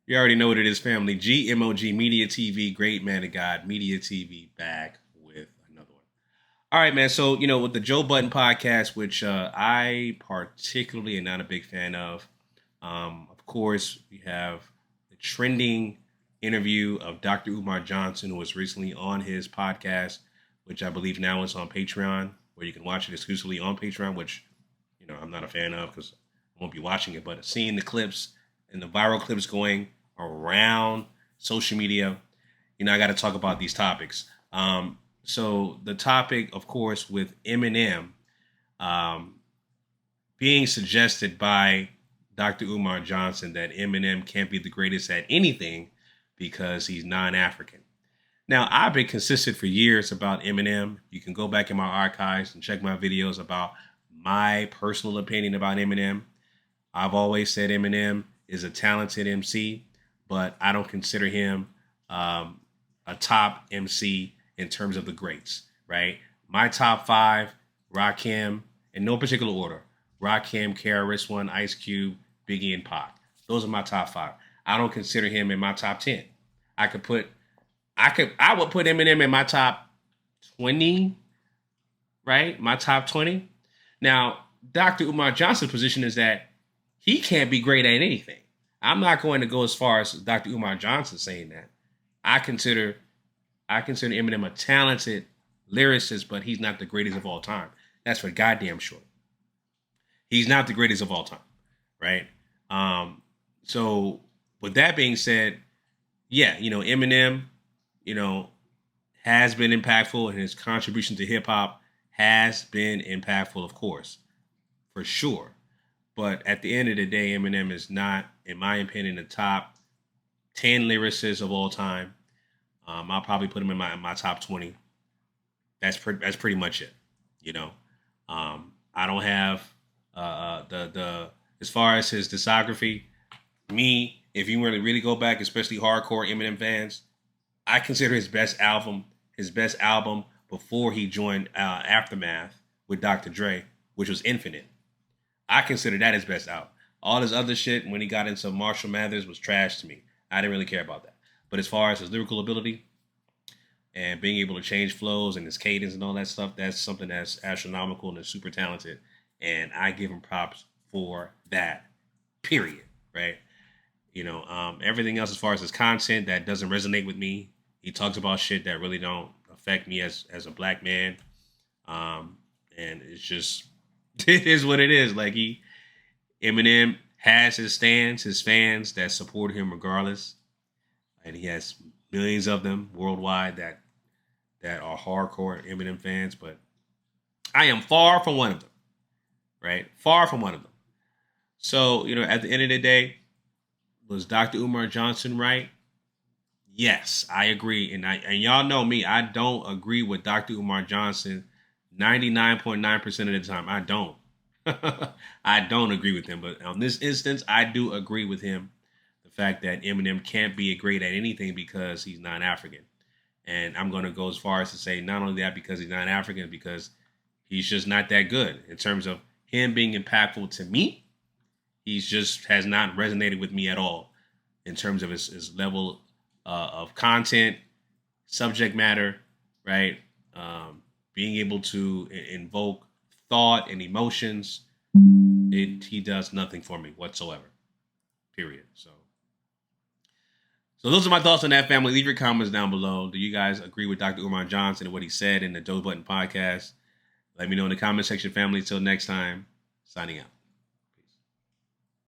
You already know what it is, family. GMOG Media TV, Great Man of God, Media TV, back with another one. All right, man. So, with the Joe Budden podcast, which I particularly am not a big fan of course, we have the trending interview of Dr. Umar Johnson, who was recently on his podcast, which I believe now is on Patreon, where you can watch it exclusively on Patreon, which, I'm not a fan of because I won't be watching it, but seeing the clips and the viral clips going around social media, I got to talk about these topics. So the topic, of course, with Eminem being suggested by Dr. Umar Johnson that Eminem can't be the greatest at anything because he's non-African. Now, I've been consistent for years about Eminem. You can go back in my archives and check my videos about my personal opinion about Eminem. I've always said Eminem is a talented MC, but I don't consider him a top MC in terms of the greats, right? My top five: Rakim, in no particular order: Rakim, KRS-One, Ice Cube, Biggie, and Pac. Those are my top five. I don't consider him in my top 10. I would put Eminem in my top 20, right? My top 20. Now, Dr. Umar Johnson's position is that he can't be great at anything. I'm not going to go as far as Dr. Umar Johnson saying that. I consider Eminem a talented lyricist, but he's not the greatest of all time. That's for goddamn sure. He's not the greatest of all time, right? So with that being said, yeah, Eminem, has been impactful, and his contribution to hip hop has been impactful, of course, for sure. But at the end of the day, Eminem is not, in my opinion, the top 10 lyricists of all time. I'll probably put him in my top 20. That's pretty much it. I don't have the as far as his discography. If you were to really go back, especially hardcore Eminem fans, I consider his best album before he joined Aftermath with Dr. Dre, which was Infinite. I consider that his best album. All his other shit, when he got into Marshall Mathers, was trash to me. I didn't really care about that. But as far as his lyrical ability and being able to change flows and his cadence and all that stuff, that's something that's astronomical and is super talented. And I give him props for that, period, right? Everything else as far as his content that doesn't resonate with me. He talks about shit that really don't affect me as a black man. And it's just, it is what it is. Like Eminem has his fans that support him regardless. And he has millions of them worldwide that are hardcore Eminem fans. But I am far from one of them, right? Far from one of them. So, at the end of the day, was Dr. Umar Johnson right? Yes, I agree. And y'all know me, I don't agree with Dr. Umar Johnson 99.9% of the time. I don't. I don't agree with him. But on this instance, I do agree with him. The fact that Eminem can't be great at anything because he's not African. And I'm going to go as far as to say not only that because he's not African, because he's just not that good. In terms of him being impactful to me, he just has not resonated with me at all in terms of his level of content, subject matter, right? Being able to invoke thought and emotions. He does nothing for me whatsoever, period. So those are my thoughts on that, family. Leave your comments down below. Do you guys agree with Dr. Umar Johnson and what he said in the Joe Budden podcast? Let me know in the comment section, family. Until next time, signing out.